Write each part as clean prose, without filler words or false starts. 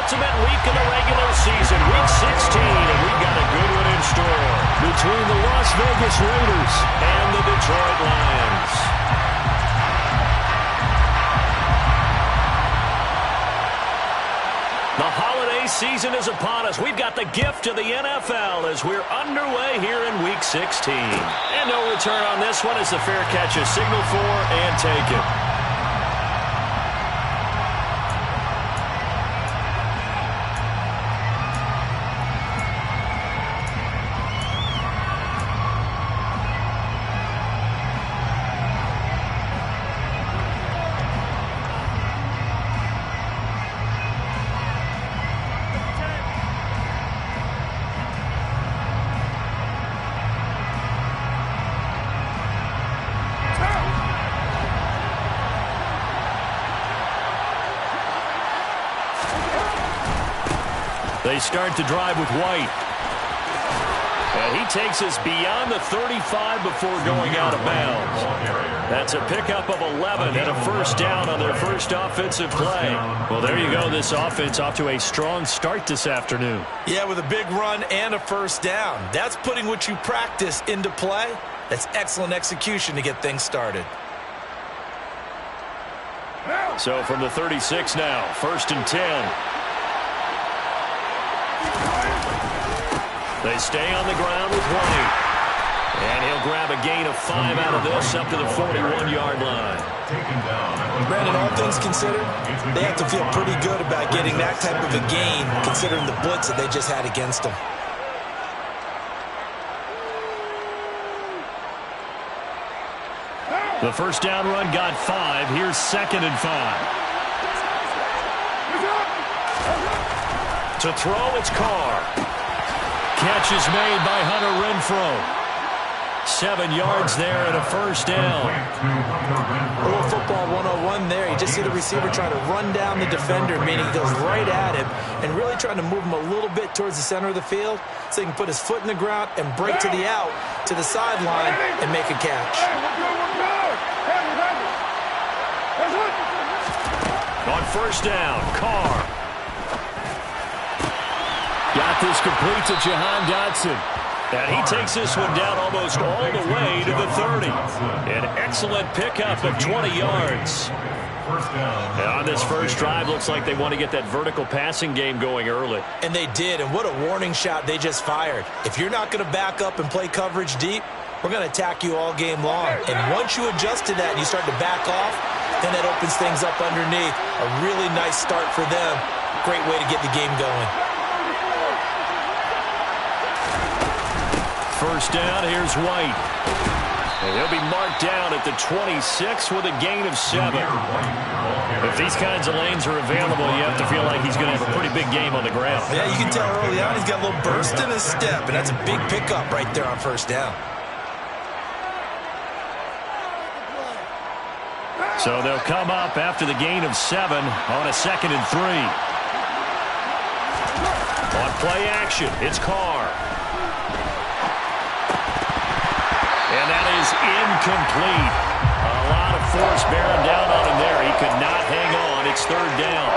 penultimate week of the regular season, week 16, and we've got a good one in store between the Las Vegas Raiders and the Detroit Lions. The holiday season is upon us. We've got the gift of the NFL as we're underway here in week 16. And no return on this one as the fair catch is signaled for and taken. They start to drive with White. And he takes us beyond the 35 before going out of bounds. That's a pickup of 11 and a first down on their first offensive play. Well, there you go. This offense off to a strong start this afternoon. Yeah, with a big run and a first down. That's putting what you practice into play. That's excellent execution to get things started. So from the 36 now, 1st and 10. They stay on the ground with White. And he'll grab a gain of 5 out of this up to the 41-yard line. Brandon, all things considered, they have to feel pretty good about getting that type of a gain considering the blitz that they just had against them. The first down run got 5. Here's 2nd and 5. To throw, it's Carr. Catch is made by Hunter Renfrow. 7 yards there and a first down. A little football 101 there. You just see the receiver trying to run down the defender, meaning he goes right at him and really trying to move him a little bit towards the center of the field so he can put his foot in the ground and break to the out, to the sideline, and make a catch. On first down, Carr. Got this complete to Jahan Dotson. And he takes this one down almost all the way to the 30. An excellent pickup of 20 yards. And on this first drive, looks like they want to get that vertical passing game going early. And they did, and what a warning shot they just fired. If you're not going to back up and play coverage deep, we're going to attack you all game long. And once you adjust to that and you start to back off, then that opens things up underneath. A really nice start for them. Great way to get the game going. First down, here's White. And he'll be marked down at the 26 with a gain of 7. If these kinds of lanes are available, you have to feel like he's going to have a pretty big game on the ground. Yeah, you can tell early on he's got a little burst in his step, and that's a big pickup right there on first down. So they'll come up after the gain of 7 on a 2nd and 3. On play action, it's Carr. And that is incomplete. A lot of force bearing down on him there. He could not hang on. It's 3rd down.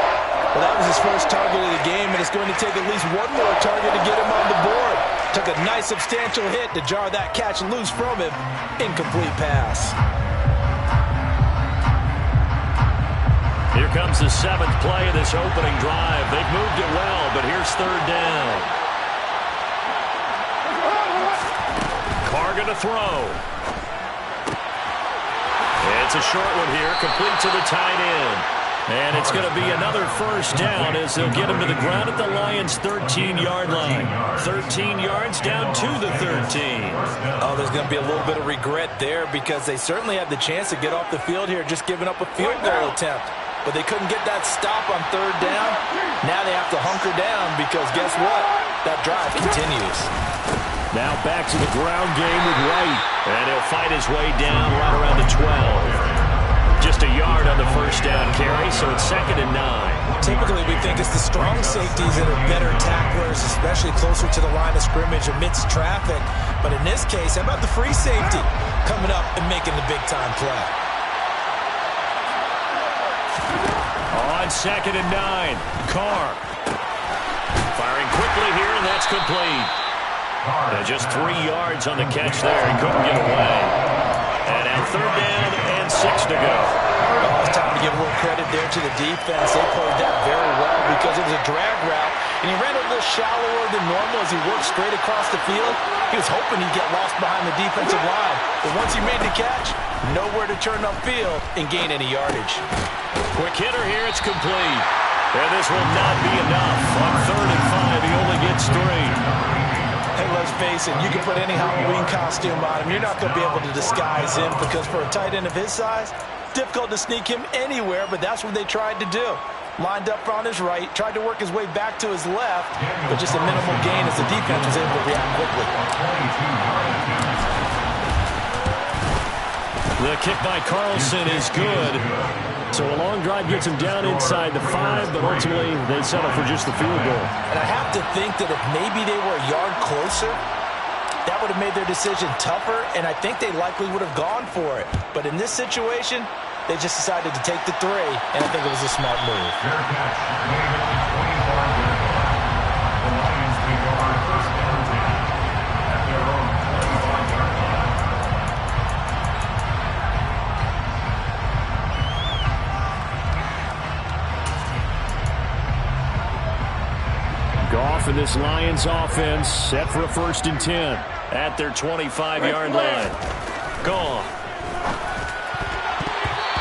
Well, that was his first target of the game, and it's going to take at least one more target to get him on the board. Took a nice substantial hit to jar that catch loose from him. Incomplete pass. Here comes the 7th play of this opening drive. They've moved it well, but here's 3rd down. Carr going to throw. It's a short one here, complete to the tight end. And it's going to be another first down as they'll get him to the ground at the Lions' 13-yard line. 13 yards down to the 13. Oh, there's going to be a little bit of regret there because they certainly had the chance to get off the field here just giving up a field goal attempt. But they couldn't get that stop on 3rd down. Now they have to hunker down because guess what? That drive continues. Now back to the ground game with White. And he'll fight his way down right around the 12. Just a yard on the first down carry, so it's 2nd and 9. Typically, we think it's the strong safeties that are better tacklers, especially closer to the line of scrimmage amidst traffic. But in this case, how about the free safety coming up and making the big-time play? On 2nd and 9, Carr. that's complete. And just 3 yards on the catch there. He couldn't get away. And now 3rd down and 6 to go. Oh, it's time to give a little credit there to the defense. They played that very well because it was a drag route, and he ran a little shallower than normal as he worked straight across the field. He was hoping he'd get lost behind the defensive line, but once he made the catch, nowhere to turn upfield and gain any yardage. Quick hitter here, it's complete. And this will not be enough. On 3rd and 5, he only gets 3. Hey, let's face it, you can put any Halloween costume on him. You're not going to be able to disguise him because for a tight end of his size, difficult to sneak him anywhere, but that's what they tried to do. Lined up on his right, tried to work his way back to his left, but just a minimal gain as the defense was able to react quickly. The kick by Carlson is good. So a long drive gets him down inside the 5, but ultimately they settle for just the field goal. And I have to think that if maybe they were a yard closer, that would have made their decision tougher, and I think they likely would have gone for it. But in this situation, they just decided to take the 3, and I think it was a smart move. Goff and this Lions offense set for a 1st and 10 at their 25-yard line. Goff.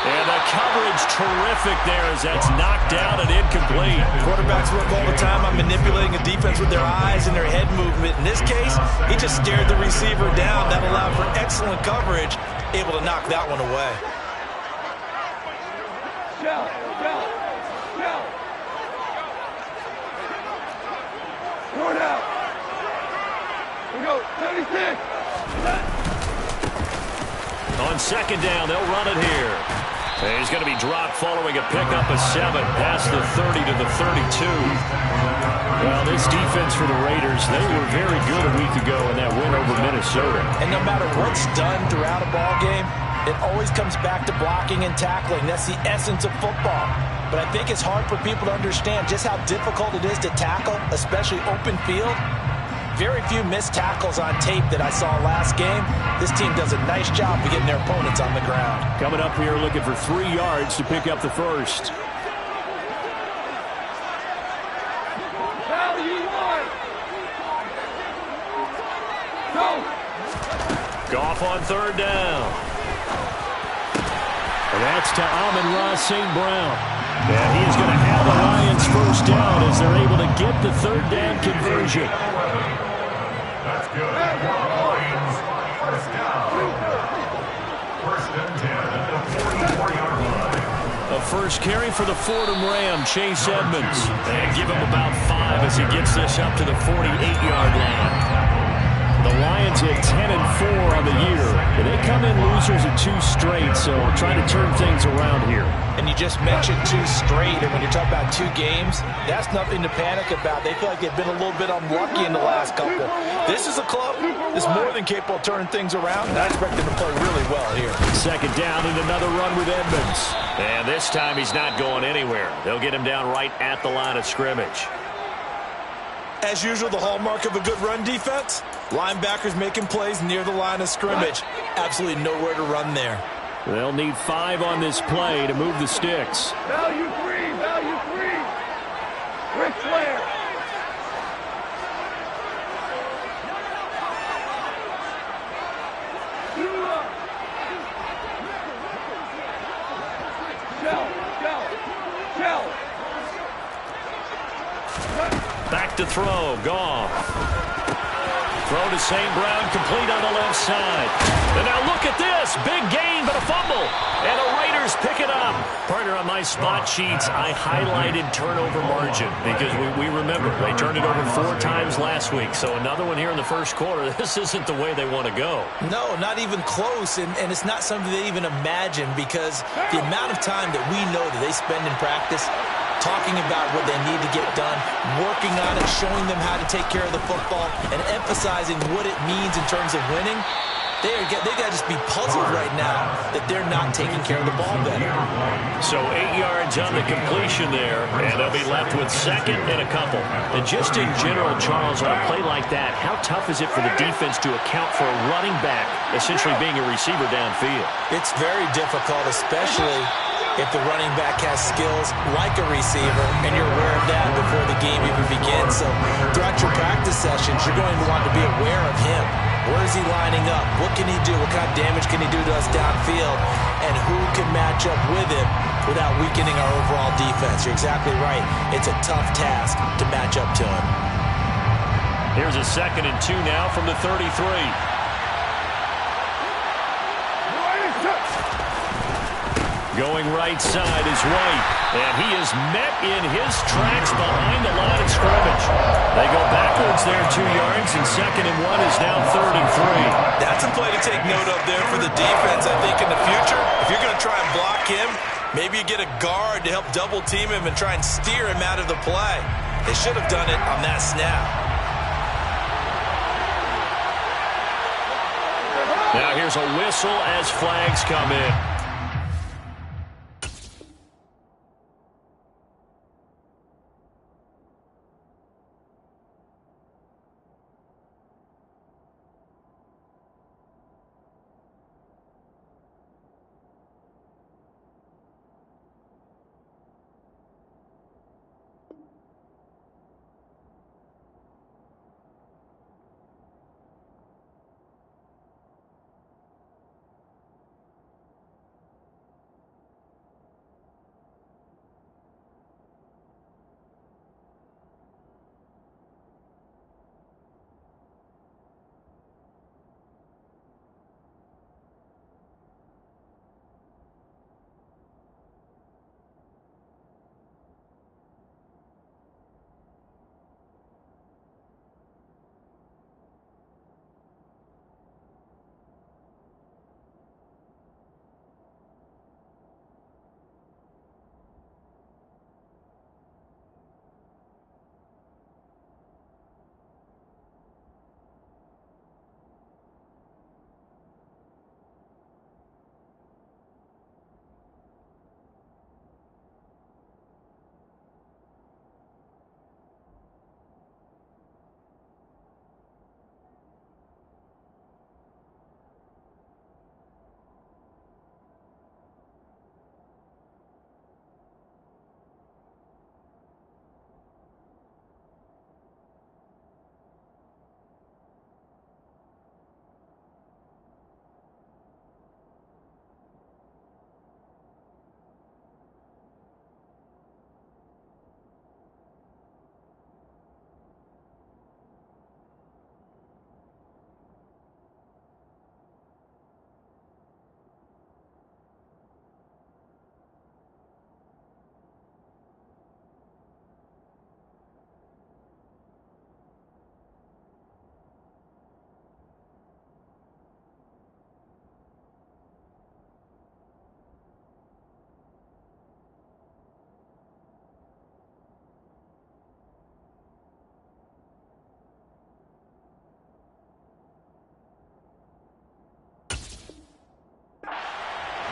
And the coverage terrific there as that's knocked down and incomplete. Quarterbacks work all the time on manipulating a defense with their eyes and their head movement. In this case, he just stared the receiver down. That allowed for excellent coverage, able to knock that one away. On 2nd down, they'll run it here. And he's going to be dropped following a pickup of 7 past the 30 to the 32. Well, this defense for the Raiders, they were very good a week ago in that win over Minnesota. And no matter what's done throughout a ball game, it always comes back to blocking and tackling. That's the essence of football. But I think it's hard for people to understand just how difficult it is to tackle, especially open field. Very few missed tackles on tape that I saw last game. This team does a nice job of getting their opponents on the ground. Coming up here looking for 3 yards to pick up the 1st. Goff on 3rd down. And that's to Amon-Ra St. Brown. And he is going to have the Lions 1st down as they're able to get the 3rd down conversion. That's good. Lions, 1st down. 1st and 10 at the 44-yard line. A 1st carry for the Fordham Ram, Chase Edmonds. And give him about 5 as he gets this up to the 48-yard line. The Lions at 10-4 on the year. And they come in losers of 2 straight, so trying to turn things around here. And you just mentioned 2 straight, and when you're talking about 2 games, that's nothing to panic about. They feel like they've been a little bit unlucky in the last couple. This is a club that's more than capable of turning things around, and I expect them to play really well here. 2nd down and another run with Edmonds. And this time he's not going anywhere. They'll get him down right at the line of scrimmage. As usual, the hallmark of a good run defense, linebackers making plays near the line of scrimmage. Absolutely nowhere to run there. They'll need 5 on this play to move the sticks. Value 3. Ric Flair. Back to throw. Goff. Throw to St. Brown, complete on the left side. And now look at this. Big gain, but a fumble. And the Raiders pick it up. Partner, on my spot sheets, I highlighted turnover margin because we remember they turned it over 4 times last week. So another one here in the 1st quarter. This isn't the way they want to go. No, not even close. And it's not something they even imagine because the amount of time that we know that they spend in practice talking about what they need to get done, working on it, showing them how to take care of the football, and emphasizing what it means in terms of winning. They got to just be puzzled right now that they're not taking care of the ball better. So 8 yards on the completion there, and they'll be left with second and a couple. And just in general, Charles, on a play like that, how tough is it for the defense to account for a running back essentially being a receiver downfield? It's very difficult, especially if the running back has skills like a receiver, and you're aware of that before the game even begins. So throughout your practice sessions, you're going to want to be aware of him. Where is he lining up? What can he do? What kind of damage can he do to us downfield? And who can match up with him without weakening our overall defense? You're exactly right. It's a tough task to match up to him. Here's a 2nd and 2 now from the 33. Going right side is White, and he is met in his tracks behind the line of scrimmage. They go backwards there 2 yards, and 2nd and 1 is now 3rd and 3. That's a play to take note of there for the defense, I think, in the future. If you're going to try and block him, maybe you get a guard to help double team him and try and steer him out of the play. They should have done it on that snap. Now here's a whistle as flags come in.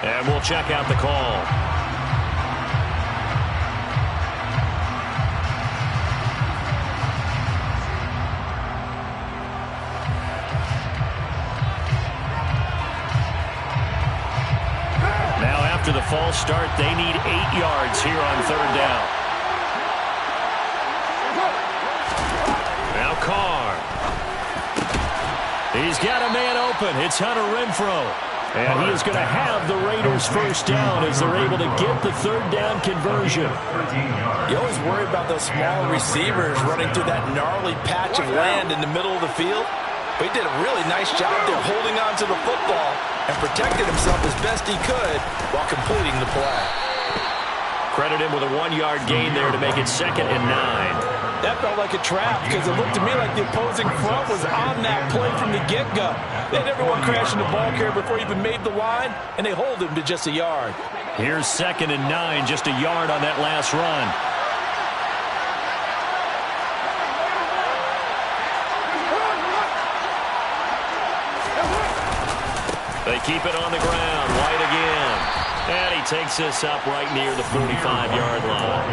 And we'll check out the call. Now after the false start, they need 8 yards here on 3rd down. Now Carr. He's got a man open. It's Hunter Renfrow. And he is going to have the Raiders first down as they're able to get the 3rd down conversion. You always worry about those small receivers running through that gnarly patch of land in the middle of the field. But he did a really nice job there holding on to the football and protected himself as best he could while completing the play. Credit him with a 1-yard gain there to make it 2nd and 9. That felt like a trap because it looked to me like the opposing front was on that play from the get-go. They had everyone crashing the ball carrier before he even made the line, and they hold him to just a yard. Here's 2nd and 9, just a yard on that last run. keep it on the ground. White again. And he takes this up right near the 45-yard line.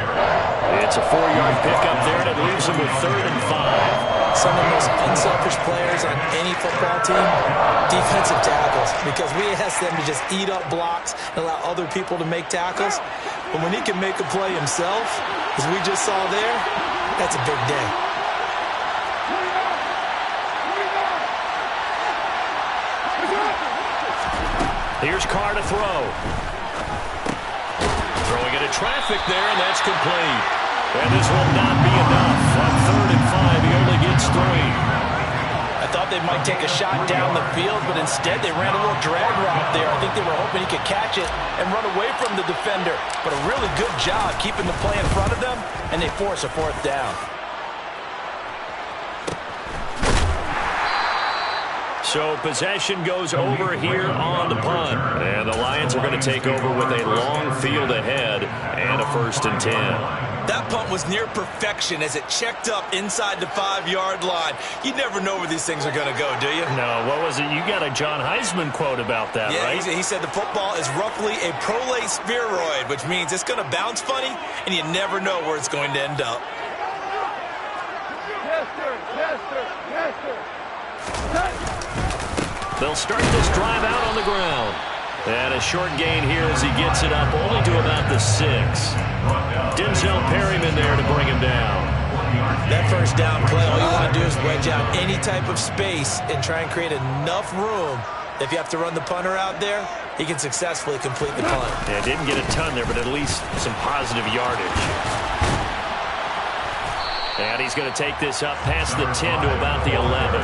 It's a 4-yard pickup there, and it leaves him with 3rd and 5. Some of the most unselfish players on any football team, defensive tackles, because we ask them to just eat up blocks and allow other people to make tackles. But when he can make a play himself, as we just saw there, that's a big day. Here's Carr to throw. Throwing into traffic there, and that's complete. And this will not be enough. On 3rd and 5, he only gets 3. I thought they might take a shot down the field, but instead they ran a little drag route there. I think they were hoping he could catch it and run away from the defender. But a really good job keeping the play in front of them, and they force a 4th down. So possession goes over here on the punt. And the Lions are going to take over with a long field ahead and a 1st and 10. That punt was near perfection as it checked up inside the 5-yard line. You never know where these things are going to go, do you? No, what was it? You got a John Heisman quote about that, yeah, right? He said the football is roughly a prolate spheroid, which means it's going to bounce funny, and you never know where it's going to end up. Yes, sir. Yes, sir. Yes, sir. They'll start this drive out on the ground. And a short gain here as he gets it up only to about the 6. Denzel Perryman there to bring him down. That 1st down play, all you want to do is wedge out any type of space and try and create enough room that if you have to run the punter out there, he can successfully complete the punt. Yeah, didn't get a ton there, but at least some positive yardage. And he's going to take this up past the 10 to about the 11.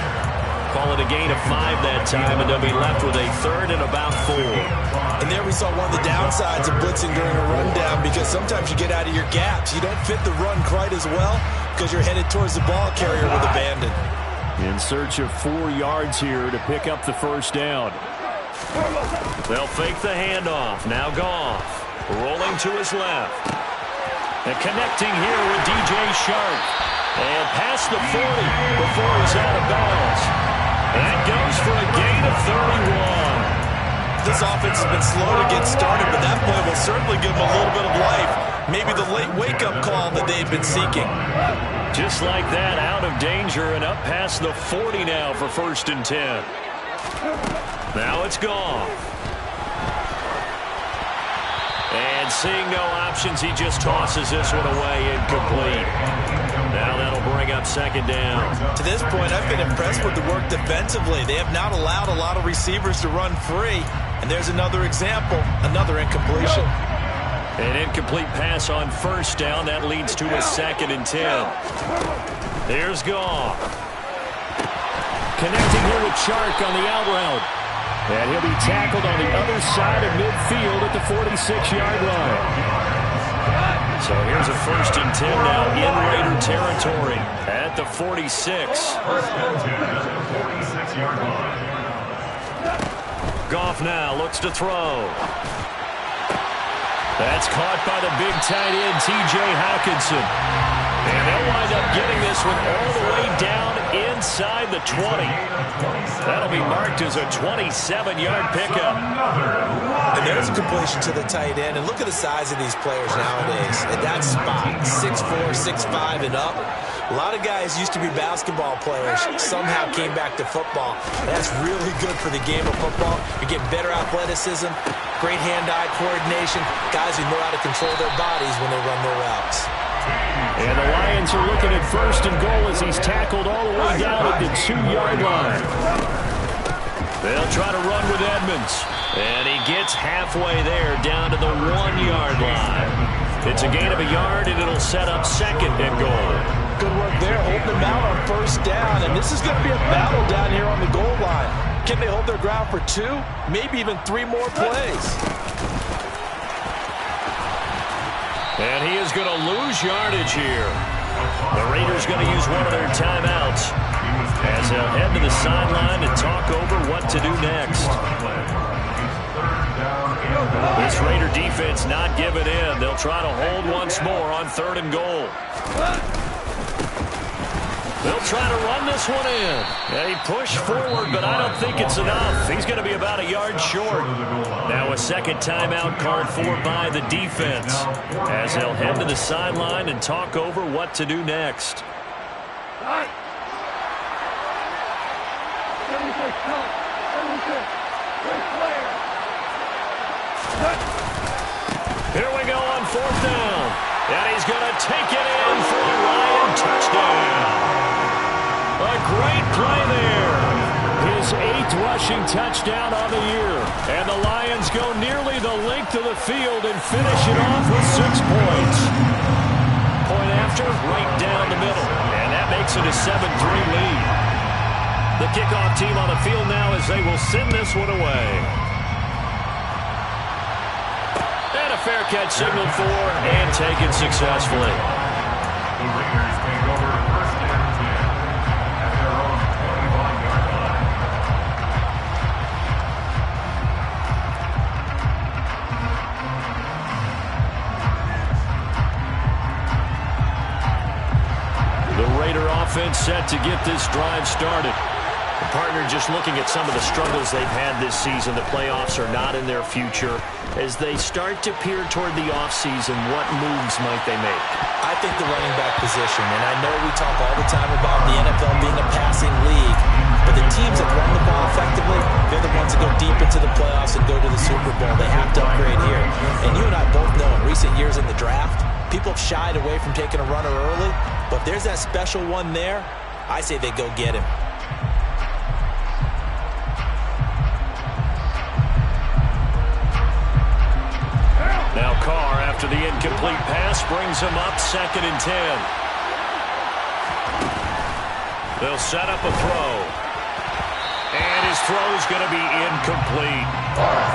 Call it a gain of 5 that time, and they'll be left with a 3rd and about 4. And there we saw one of the downsides of blitzing during a rundown, because sometimes you get out of your gaps. You don't fit the run quite as well because you're headed towards the ball carrier with abandon. In search of 4 yards here to pick up the 1st down. They'll fake the handoff. Now Goff rolling to his left. And connecting here with DJ Shark. And past the 40 before he's out of bounds. That goes for a gain of 31. This offense has been slow to get started, but that play will certainly give them a little bit of life. Maybe the late wake-up call that they've been seeking. Just like that, out of danger and up past the 40 now for 1st and 10. Now it's gone. And seeing no options, he just tosses this one away, incomplete. Now that'll bring up 2nd down. To this point, I've been impressed with the work defensively. They have not allowed a lot of receivers to run free. And there's another example, another incompletion. An incomplete pass on 1st down. That leads to a 2nd and 10. Here's Goff. Connecting here with Shark on the out route. And he'll be tackled on the other side of midfield at the 46-yard line. So here's a 1st and 10 now in Raider territory at the 46. 1st and 10 at the 46-yard line. Goff now looks to throw. That's caught by the big tight end, T.J. Hawkinson. And they'll wind up getting this one all the way down inside the 20. That'll be marked as a 27-yard pickup. And there's a completion to the tight end. And look at the size of these players nowadays. At that spot, 6'4", 6'5", and up. A lot of guys used to be basketball players, somehow came back to football. That's really good for the game of football. You get better athleticism, great hand-eye coordination, guys who know how to control their bodies when they run their routes. And the Lions are looking at 1st and goal as he's tackled all the way down at the 2-yard line. They'll try to run with Edmonds. And he gets halfway there down to the 1-yard line. It's a gain of a yard, and it'll set up 2nd and goal. Good work there, holding them out on 1st down. And this is going to be a battle down here on the goal line. Can they hold their ground for 2, maybe even 3 more plays? And he is going to lose yardage here. The Raiders going to use one of their timeouts as they'll head to the sideline to talk over what to do next. This Raider defense not giving in. They'll try to hold once more on 3rd and goal. They'll try to run this one in. Yeah, he pushed forward, but I don't think it's enough. He's going to be about a yard short. Now a second timeout called for by the defense as they'll head to the sideline and talk over what to do next. Here we go on fourth down. And he's going to take it in for a Lion touchdown. A great play there. His 8th rushing touchdown on the year. And the Lions go nearly the length of the field and finish it off with 6 points. Point after, right down the middle. And that makes it a 7-3 lead. The kickoff team on the field now as they will send this one away. And a fair catch signaled for and taken successfully. The Raiders take over first and 10 at their own 21-yard line. The Raider offense set to get this drive started. The partner just looking at some of the struggles they've had this season. The playoffs are not in their future. As they start to peer toward the offseason, what moves might they make? I think the running back position, and I know we talk all the time about the NFL being a passing league, but the teams that run the ball effectively, they're the ones that go deep into the playoffs and go to the Super Bowl. They have to upgrade here. And you and I both know in recent years in the draft, people have shied away from taking a runner early, but if there's that special one there, I say they go get him. Now Carr, after the incomplete pass, brings him up 2nd and 10. They'll set up a throw. And his throw is going to be incomplete.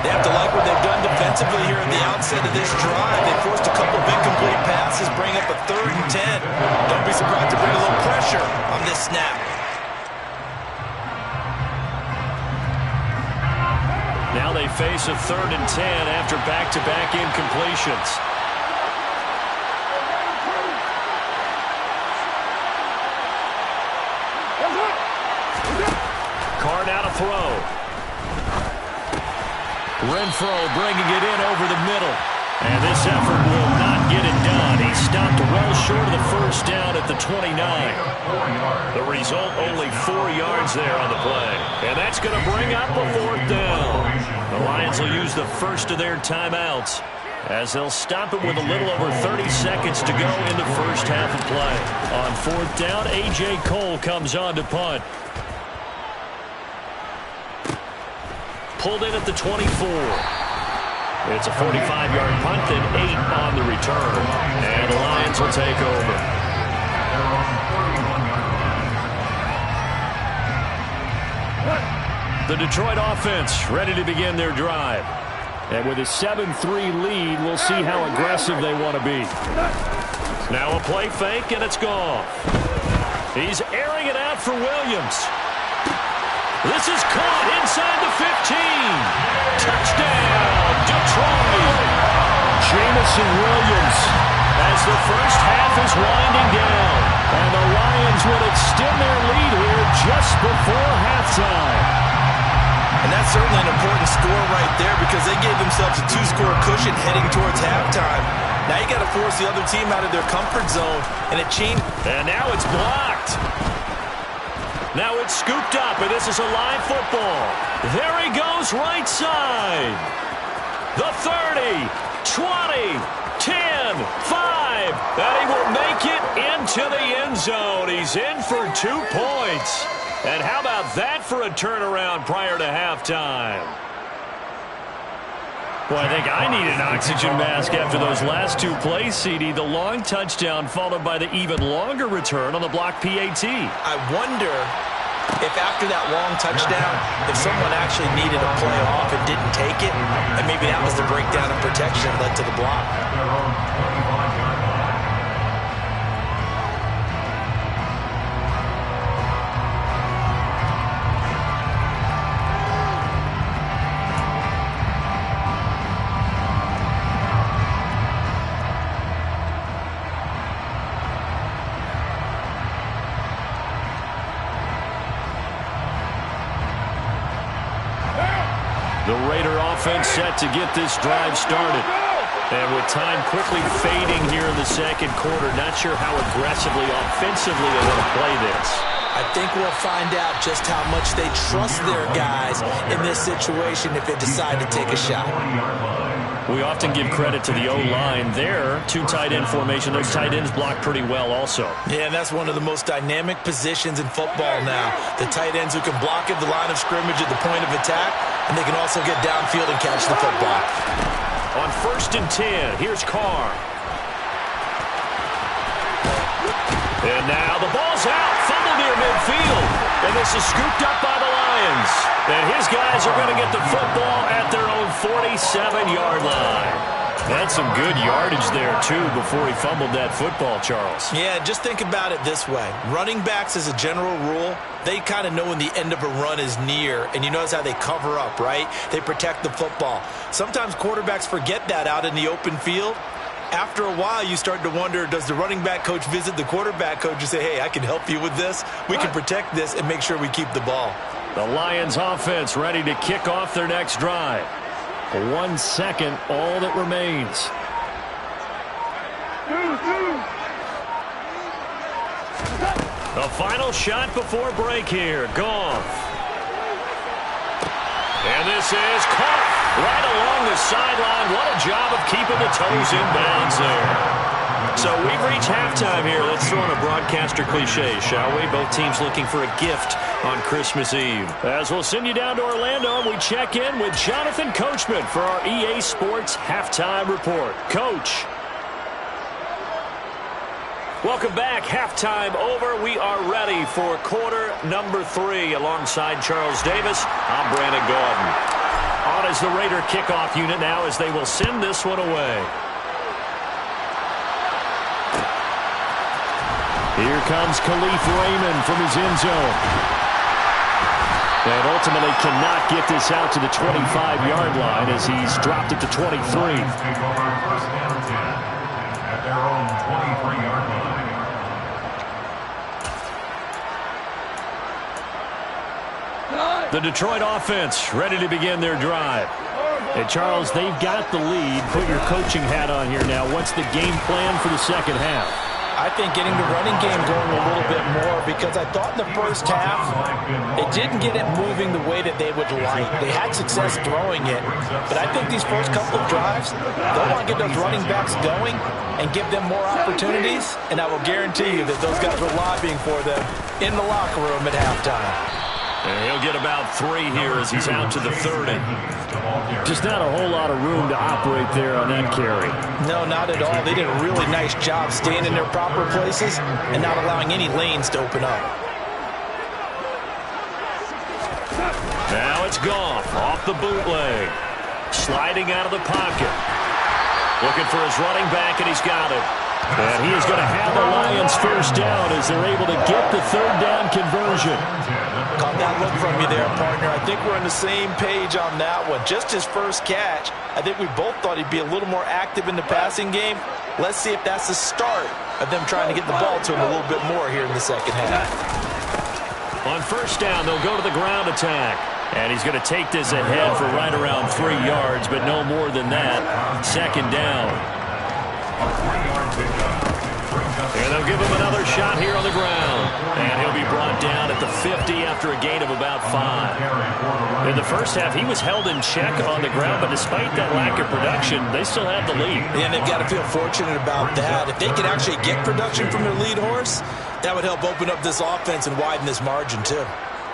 They have to like what they've done defensively here at the outset of this drive. They forced a couple of incomplete passes, bring up a 3rd and 10. Don't be surprised to bring a little pressure on this snap. Now they face a 3rd and 10 after back-to-back incompletions. Carr now to throw. Renfro bringing it in over the middle. And this effort will not get it done. He stopped well short of the first down at the 29. The result, only 4 yards there on the play. And that's going to bring up a 4th down. The Lions will use the first of their timeouts as they'll stop it with a little over 30 seconds to go in the first half of play. On 4th down, A.J. Cole comes on to punt. Pulled in at the 24. It's a 45-yard punt, then 8 on the return. And the Lions will take over. The Detroit offense ready to begin their drive. And with a 7-3 lead, we'll see how aggressive they want to be. Now a play fake, and it's gone. He's airing it out for Williams. This is caught inside the 15. Touchdown, Detroit. Jamison Williams as the first half is winding down. And the Lions would extend their lead here just before halftime. And that's certainly an important score right there because they gave themselves a 2-score cushion heading towards halftime. Now you got to force the other team out of their comfort zone, and it changed. And now it's blocked. Now it's scooped up, and this is a live football. There he goes right side. The 30, 20, 10, 5, and he will make it into the end zone. He's in for 2 points. And how about that for a turnaround prior to halftime? Well, I think I need an oxygen mask after those last 2 plays, CD. The long touchdown followed by the even longer return on the block PAT. I wonder if after that long touchdown, if someone actually needed a play off and didn't take it, and maybe that was the breakdown of protection that led to the block. The Raider offense set to get this drive started. And with time quickly fading here in the second quarter, not sure how aggressively, offensively they want to play this. I think we'll find out just how much they trust their guys in this situation if they decide to take a shot. We often give credit to the O-line there. Two tight end formation. Those tight ends block pretty well also. Yeah, and that's one of the most dynamic positions in football now. The tight ends who can block at the line of scrimmage at the point of attack, and they can also get downfield and catch the football. On 1st and 10, here's Carr. And now the ball's out. Fumble near midfield. And this is scooped up by the Lions. And his guys are going to get the football at their own 47-yard line. That's some good yardage there, too, before he fumbled that football, Charles. Yeah, just think about it this way. Running backs, as a general rule, they kind of know when the end of a run is near, and you notice how they cover up, right? They protect the football. Sometimes quarterbacks forget that out in the open field. After a while, you start to wonder, does the running back coach visit the quarterback coach and say, hey, I can help you with this? We can protect this and make sure we keep the ball. The Lions offense ready to kick off their next drive. 1 second, all that remains. The final shot before break here. Goff. And this is caught right along the sideline. What a job of keeping the toes in bounds there. So we've reached halftime here. Let's throw in a broadcaster cliche, shall we? Both teams looking for a gift on Christmas Eve. As we'll send you down to Orlando, we check in with Jonathan Coachman for our EA Sports Halftime Report. Coach. Welcome back. Halftime over. We are ready for quarter number 3. Alongside Charles Davis, I'm Brandon Gaudin. On is the Raider kickoff unit now as they will send this one away. Here comes Khalif Raymond from his end zone. And ultimately cannot get this out to the 25-yard line as he's dropped it to 23. Take over 1st and 10 at their own 23-yard line. The Detroit offense ready to begin their drive. And Charles, they've got the lead. Put your coaching hat on here now. What's the game plan for the second half? I think getting the running game going a little bit more, because I thought in the first half they didn't get it moving the way that they would like. They had success throwing it, but I think these first couple of drives, they'll want to get those running backs going and give them more opportunities, and I will guarantee you that those guys were lobbying for them in the locker room at halftime. And he'll get about 3 here as he's out to the 30. Just not a whole lot of room to operate there on that carry. No, not at all. They did a really nice job staying in their proper places and not allowing any lanes to open up. Now it's Goff off the bootleg. Sliding out of the pocket. Looking for his running back, and he's got it. And he is going to have the Lions first down as they're able to get the 3rd down conversion. Caught that look from you there, partner. I think we're on the same page on that one. Just his first catch, I think we both thought he'd be a little more active in the passing game. Let's see if that's the start of them trying to get the ball to him a little bit more here in the second half. On first down, they'll go to the ground attack. And he's going to take this ahead for right around 3 yards, but no more than that. Second down. And they'll give him another shot here on the ground. And he'll be brought down at the 50 after a gain of about 5. In the first half, he was held in check on the ground, but despite that lack of production, they still have the lead. And they've got to feel fortunate about that. If they can actually get production from their lead horse, that would help open up this offense and widen this margin too.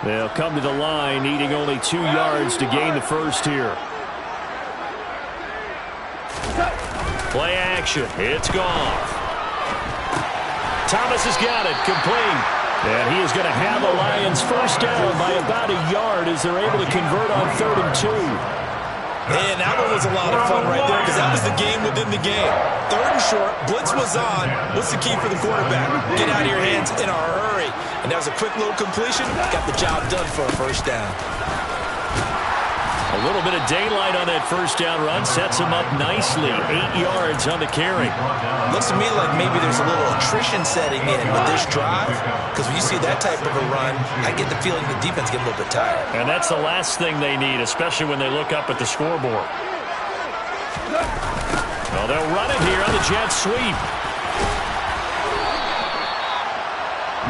They'll come to the line, needing only 2 yards to gain the first here. Play action. It's Goff. Thomas has got it. Complete. And he is going to have the Lions first down by about a yard as they're able to convert on 3rd and 2. And that one was a lot of fun right there because that was the game within the game. 3rd and short. Blitz was on. What's the key for the quarterback? Get out of your hands in a hurry. And that was a quick little completion. Got the job done for a first down. A little bit of daylight on that first down run sets him up nicely. 8 yards on the carry. Looks to me like maybe there's a little attrition setting in with this drive, because when you see that type of a run, I get the feeling the defense get a little bit tired. And that's the last thing they need, especially when they look up at the scoreboard. Well, they'll run it here on the jet sweep.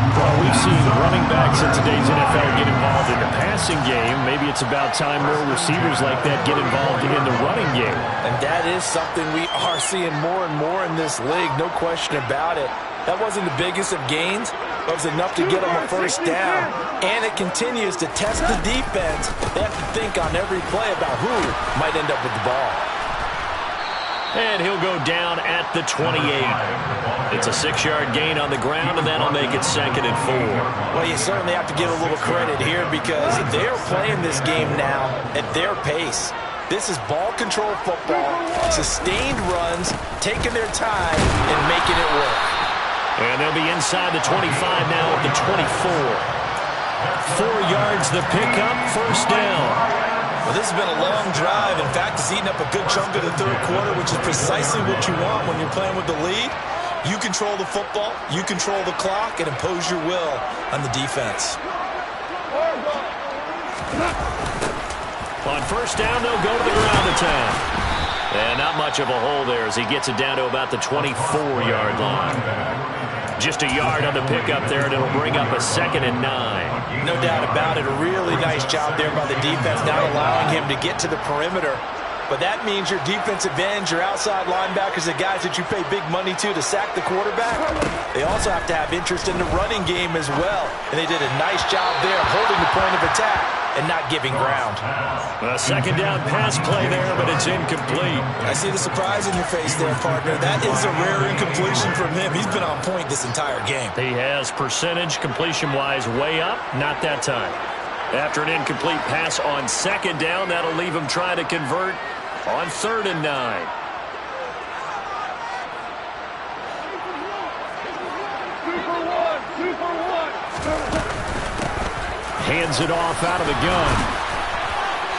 Well, we've seen running backs in today's NFL get involved in the passing game. Maybe it's about time more receivers like that get involved in the running game. And that is something we are seeing more and more in this league, no question about it. That wasn't the biggest of gains, but it was enough to get them a first down. And it continues to test the defense. They have to think on every play about who might end up with the ball. And he'll go down at the 28. It's a 6-yard gain on the ground, and that'll make it 2nd and 4. Well, you certainly have to give a little credit here because they're playing this game now at their pace. This is ball control football, sustained runs, taking their time, and making it work. And they'll be inside the 25 now at the 24. 4 yards the pickup, first down. Well, this has been a long drive. In fact, it's eaten up a good chunk of the third quarter, which is precisely what you want when you're playing with the lead. You control the football, you control the clock, and impose your will on the defense. On first down, they'll go to the ground attack. And not much of a hole there as he gets it down to about the 24-yard line. Just a yard on the pickup there, and it'll bring up a 2nd and 9. No doubt about it. A really nice job there by the defense, not allowing him to get to the perimeter. But that means your defensive ends, your outside linebackers, the guys that you pay big money to sack the quarterback, they also have to have interest in the running game as well. And they did a nice job there holding the point of attack and not giving ground. A 2nd down pass play there, but it's incomplete. I see the surprise in your face there, partner. That is a rare incompletion from him. He's been on point this entire game. He has percentage completion-wise way up, not that time. After an incomplete pass on 2nd down, that'll leave him trying to convert on 3rd and 9. Hands it off out of the gun.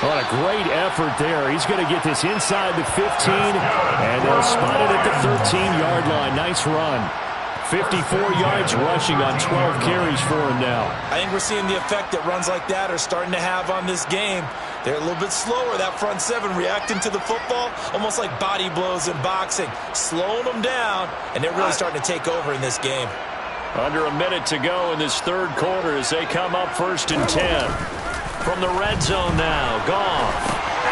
What a great effort there. He's going to get this inside the 15, and they'll spot it at the 13-yard line. Nice run. 54 yards rushing on 12 carries for him now. I think we're seeing the effect that runs like that are starting to have on this game. They're a little bit slower, that front seven, reacting to the football, almost like body blows in boxing, slowing them down, and they're really starting to take over in this game. Under a minute to go in this third quarter as they come up 1st and 10. From the red zone now, Goff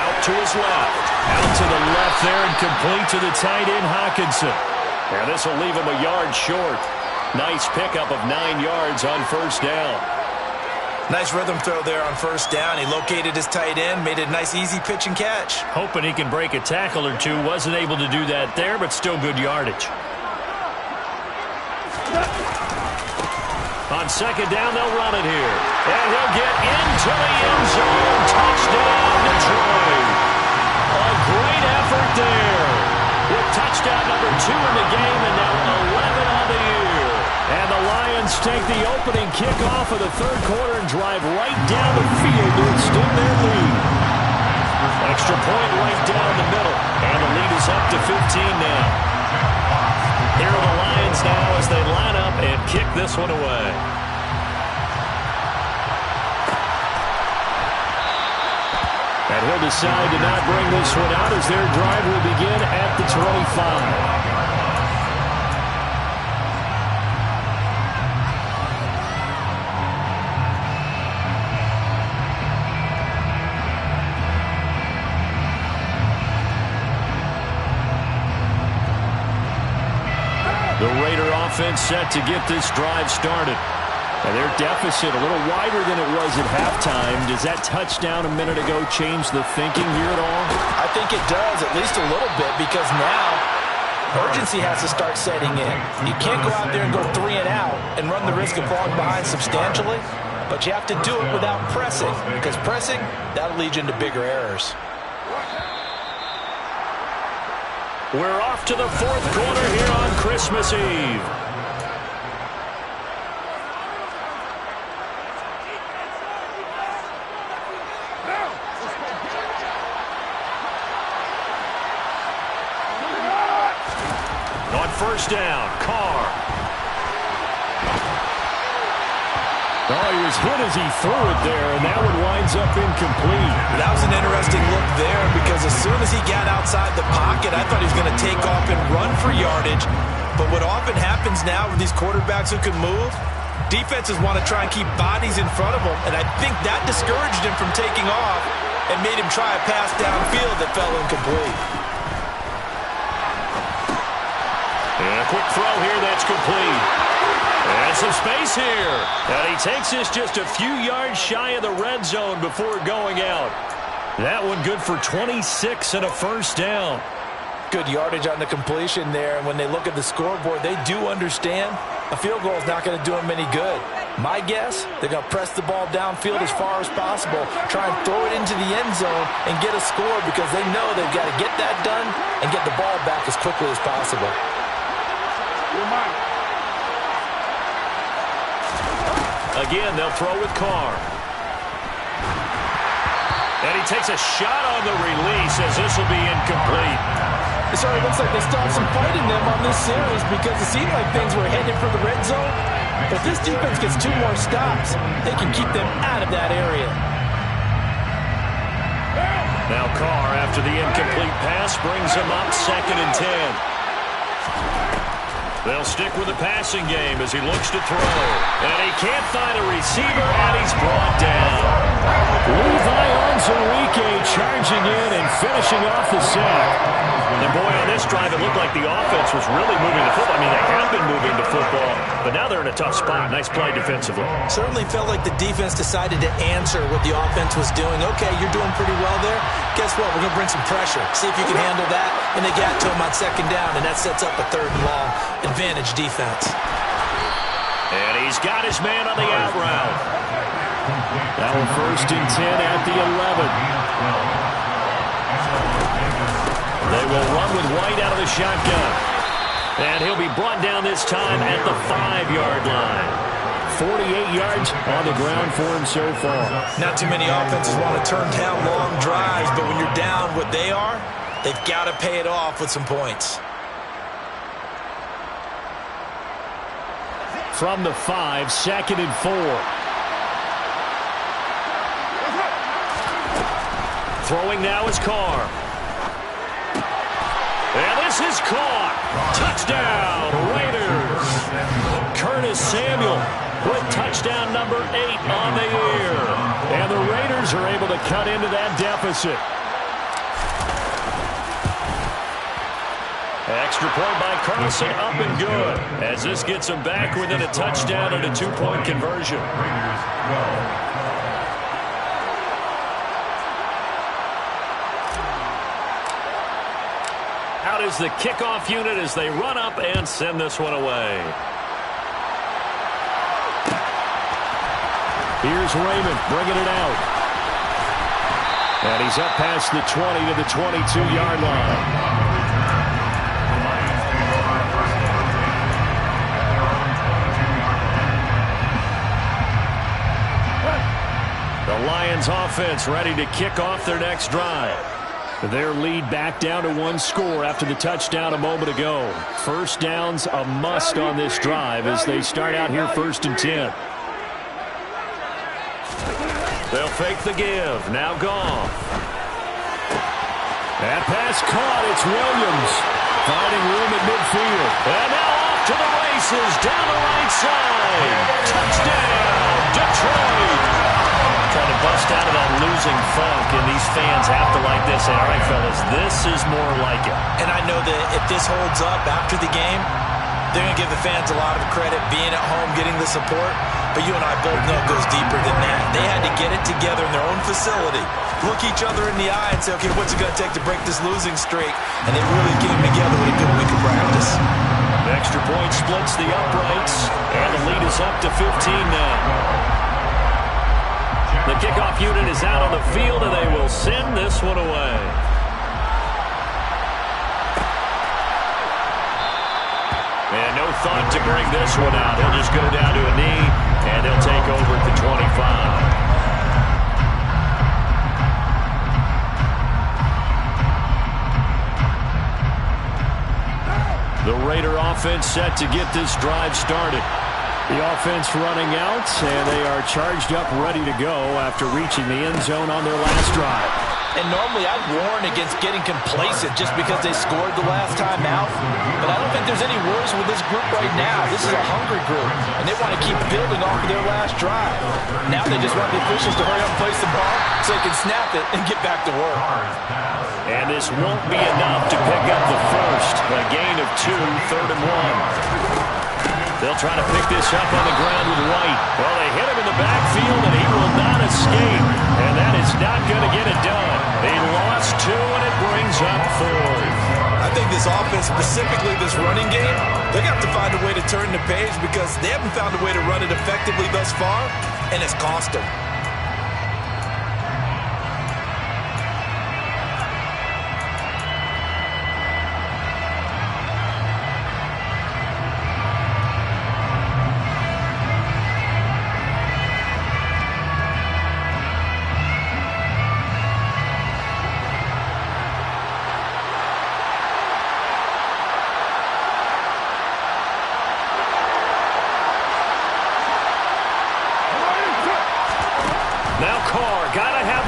out to his left, out to the left there and complete to the tight end Hockenson. And this will leave him a yard short. Nice pickup of 9 yards on first down. Nice rhythm throw there on first down. He located his tight end, made it a nice easy pitch and catch. Hoping he can break a tackle or two. Wasn't able to do that there, but still good yardage. On 2nd down, they'll run it here. And he'll get into the end zone. Touchdown, Detroit. A great effort there. With touchdown number 2 in the game and now 11 on the year. And the Lions take the opening kickoff of the third quarter and drive right down the field to extend their lead. Extra point right down the middle. And the lead is up to 15 now. Here are the Lions now as they line up and kick this one away. And he'll decide to not bring this one out as their drive will begin at the 25. The Raider offense set to get this drive started. And their deficit a little wider than it was at halftime. Does that touchdown a minute ago change the thinking here at all? I think it does, at least a little bit, because now urgency has to start setting in. You can't go out there and go 3 and out and run the risk of falling behind substantially, but you have to do it without pressing, because pressing, that'll lead you into bigger errors. We're off to the fourth quarter here on Christmas Eve. first down. Carr. Oh, he was hit as he threw it there, and that one winds up incomplete. That was an interesting look there because as soon as he got outside the pocket, I thought he was going to take off and run for yardage. But what often happens now with these quarterbacks who can move, defenses want to try and keep bodies in front of them, and I think that discouraged him from taking off and made him try a pass downfield that fell incomplete. And a quick throw here that's complete. And some space here. And he takes this just a few yards shy of the red zone before going out. That one good for 26 and a first down. Good yardage on the completion there. And when they look at the scoreboard, they do understand a field goal is not going to do them any good. My guess, they're going to press the ball downfield as far as possible, try and throw it into the end zone and get a score because they know they've got to get that done and get the ball back as quickly as possible. Again, they'll throw with Carr. And he takes a shot on the release as this will be incomplete. It sort of looks like they still have some fight in them on this series because it seemed like things were headed for the red zone. But if this defense gets 2 more stops, they can keep them out of that area. Now Carr, after the incomplete pass, brings him up 2nd and 10. They'll stick with the passing game as he looks to throw. And he can't find a receiver, and he's brought down. Levi Onwuzurike charging in and finishing off the sack. And boy, on this drive, it looked like the offense was really moving the football. I mean, they have been moving the football, but now they're in a tough spot. Nice play defensively. Certainly felt like the defense decided to answer what the offense was doing. Okay, you're doing pretty well there. Guess what? We're going to bring some pressure. See if you can handle that. And they got to him on 2nd down, and that sets up a 3rd and long. Advantage defense. And he's got his man on the out route. Now 1st and 10 at the 11. They will run with White out of the shotgun. And he'll be brought down this time at the 5-yard line. 48 yards on the ground for him so far. Not too many offenses want to turn down long drives, but when you're down what they are, they've got to pay it off with some points. From the 5, 2nd and 4. Throwing now is Carr. And this is caught. Touchdown, Raiders. Curtis Samuel with touchdown number 8 on the year. And the Raiders are able to cut into that deficit. Extra point by Carlson, up and good. As this gets him back within a touchdown and a 2-point conversion. Raiders 12. Out is the kickoff unit as they run up and send this one away. Here's Raymond bringing it out. And he's up past the 20 to the 22-yard line. The Lions offense ready to kick off their next drive. Their lead back down to 1 score after the touchdown a moment ago. First down's a must on this drive as they start out here 1st and 10. They'll fake the give. Now Goff. That pass caught. It's Williams finding room at midfield. And now off to the races down the right side. Touchdown, Detroit. Trying to bust out of that losing funk, and these fans have to like this. Say, all right, fellas, this is more like it. And I know that if this holds up after the game, they're going to give the fans a lot of credit being at home, getting the support. But you and I both know it goes deeper than that. They had to get it together in their own facility, look each other in the eye and say, okay, what's it going to take to break this losing streak? And they really came together with a good week of practice. The extra point splits the uprights, and the lead is up to 15 now. The kickoff unit is out on the field, and they will send this one away. And no thought to bring this one out. He'll just go down to a knee, and they'll take over at the 25. The Raider offense set to get this drive started. The offense running out, and they are charged up, ready to go after reaching the end zone on their last drive. And normally I'd warn against getting complacent just because they scored the last time out. But I don't think there's any worse with this group right now. This is a hungry group, and they want to keep building off of their last drive. Now they just want the officials to hurry up and place the ball so they can snap it and get back to work. And this won't be enough to pick up the first. A gain of 2, 3rd and 1. They'll try to pick this up on the ground with White. Well, they hit him in the backfield, and he will not escape. And that is not going to get it done. They lost 2, and it brings up 4th. I think this offense, specifically this running game, they're going to have to find a way to turn the page because they haven't found a way to run it effectively thus far, and it's cost them.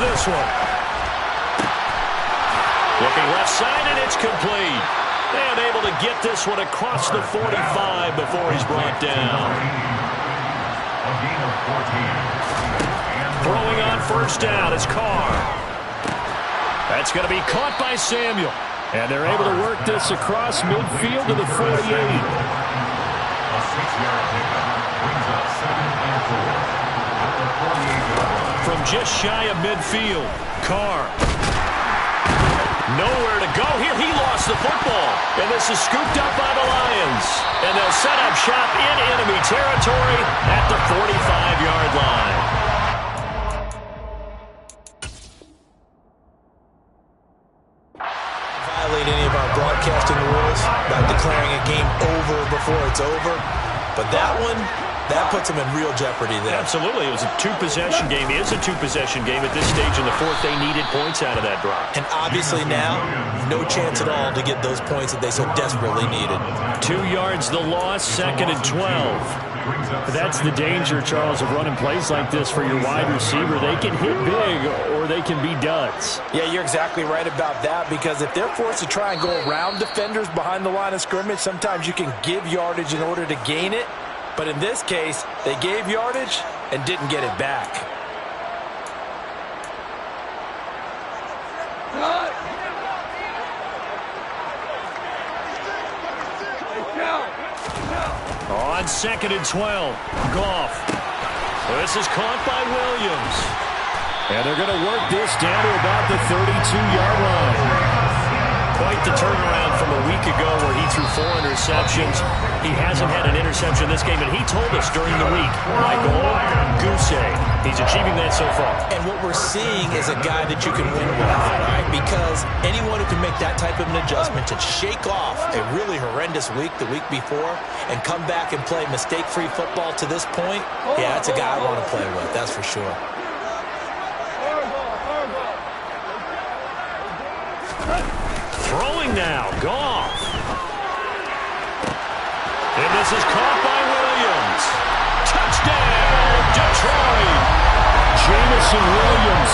This one. Looking left side, and it's complete. And able to get this one across the 45 before he's brought down. Throwing on first down is Carr. That's going to be caught by Samuel. And they're able to work this across midfield to the 48. A 6-yard pickup brings up 2nd and 4. From just shy of midfield, Carr. Nowhere to go here. He lost the football. And this is scooped up by the Lions. And they'll set up shop in enemy territory at the 45-yard line. Violate any of our broadcasting rules by declaring a game over before it's over. But that one, that puts them in real jeopardy there. Absolutely. It was a 2-possession game. It is a 2-possession game at this stage in the 4th. They needed points out of that drive. And obviously now, no chance at all to get those points that they so desperately needed. 2 yards the loss, 2nd and 12. That's the danger, Charles, of running plays like this for your wide receiver. They can hit big or they can be duds. Yeah, you're exactly right about that because if they're forced to try and go around defenders behind the line of scrimmage, sometimes you can give yardage in order to gain it. But in this case, they gave yardage and didn't get it back. On 2nd and 12, Goff. This is caught by Williams. And they're going to work this down to about the 32-yard line. Quite the turnaround from a week ago where he threw 4 interceptions. He hasn't had an interception this game, and he told us during the week, my goal, goose egg. He's achieving that so far. And what we're seeing is a guy that you can win with, right? Because anyone who can make that type of an adjustment to shake off a really horrendous week the week before and come back and play mistake-free football to this point, yeah, that's a guy I want to play with, that's for sure. Throwing now, Goff. And this is caught by Williams. Touchdown, Detroit. Jamison Williams.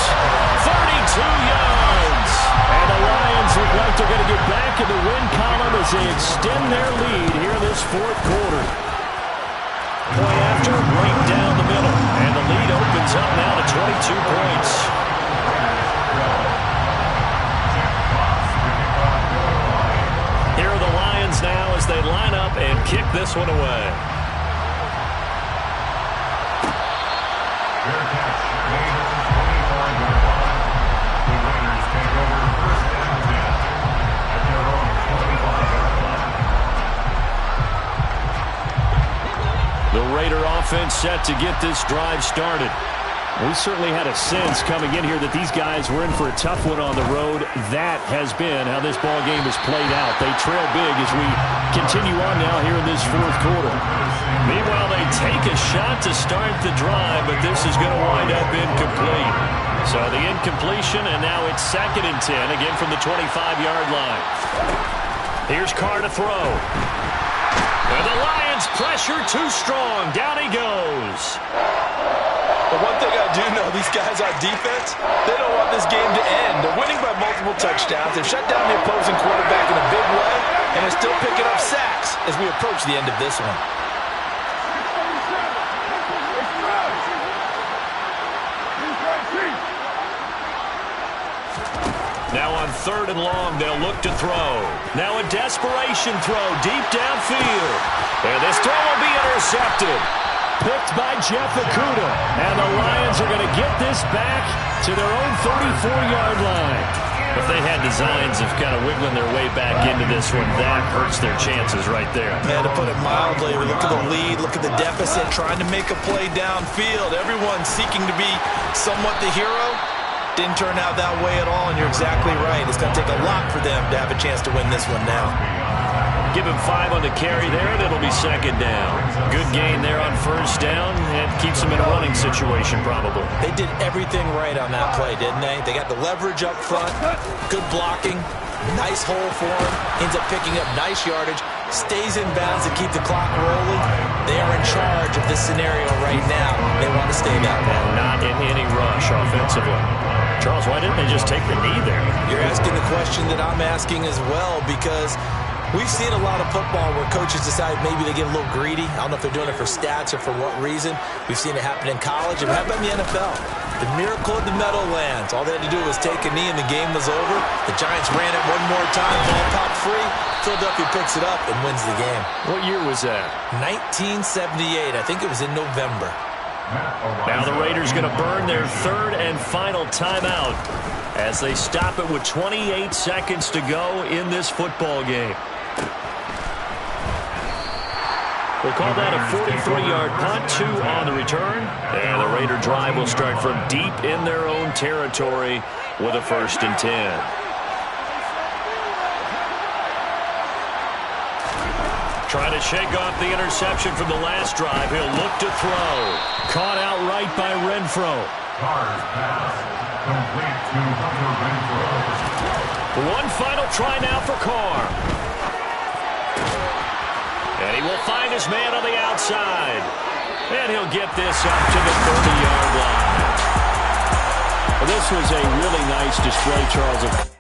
32 yards. And the Lions look like they're going to get back in the win column as they extend their lead here in this 4th quarter. Point after, right down the middle. And the lead opens up now to 22 points. Here are the Lions now as they line up and kick this one away. Fair catch made at the 25-yard line. The Raiders take over 1st and 10 at their own 25-yard line. The Raider offense set to get this drive started. We certainly had a sense coming in here that these guys were in for a tough one on the road. That has been how this ball game has played out. They trail big as we continue on now here in this 4th quarter. Meanwhile, they take a shot to start the drive, but this is going to wind up incomplete. So the incompletion, and now it's 2nd and 10, again from the 25-yard line. Here's Carr to throw. And the Lions pressure too strong. Down he goes. But one thing I do know, these guys on defense, they don't want this game to end. They're winning by multiple touchdowns. They've shut down the opposing quarterback in a big way, and they're still picking up sacks as we approach the end of this one. Now on 3rd and long, they'll look to throw. Now a desperation throw deep downfield. And this throw will be intercepted. Picked by Jeff Okudah. And the Lions are going to get this back to their own 34-yard line. If they had designs of kind of wiggling their way back into this one, that hurts their chances right there. Man, to put it mildly, we look at the lead, look at the deficit, trying to make a play downfield. Everyone seeking to be somewhat the hero. Didn't turn out that way at all, and you're exactly right. It's going to take a lot for them to have a chance to win this one now. Give him 5 on the carry there, and it'll be 2nd down. Good gain there on 1st down, and keeps them in a running situation probably. They did everything right on that play, didn't they? They got the leverage up front, good blocking, nice hole for him, ends up picking up nice yardage, stays in bounds to keep the clock rolling. They are in charge of this scenario right now. They want to stay that way. Not in any rush offensively. Charles, why didn't they just take the knee there? You're asking the question that I'm asking as well, because we've seen a lot of football where coaches decide maybe they get a little greedy. I don't know if they're doing it for stats or for what reason. We've seen it happen in college. It happened in the NFL. The miracle of the Meadowlands. All they had to do was take a knee and the game was over. The Giants ran it one more time. Ball popped free. Philadelphia picks it up and wins the game. What year was that? 1978. I think it was in November. Now the Raiders going to burn their 3rd and final timeout as they stop it with 28 seconds to go in this football game. We'll call that a 43-yard punt, 2 on the return. And the Raider drive will start from deep in their own territory with a 1st and 10. Trying to shake off the interception from the last drive. He'll look to throw. Caught outright by Renfro. Carr's pass complete to Hunter Renfro. One final try now for Carr. And he will find his man on the outside. And he'll get this up to the 30-yard line. Well, this was a really nice display, Charles, of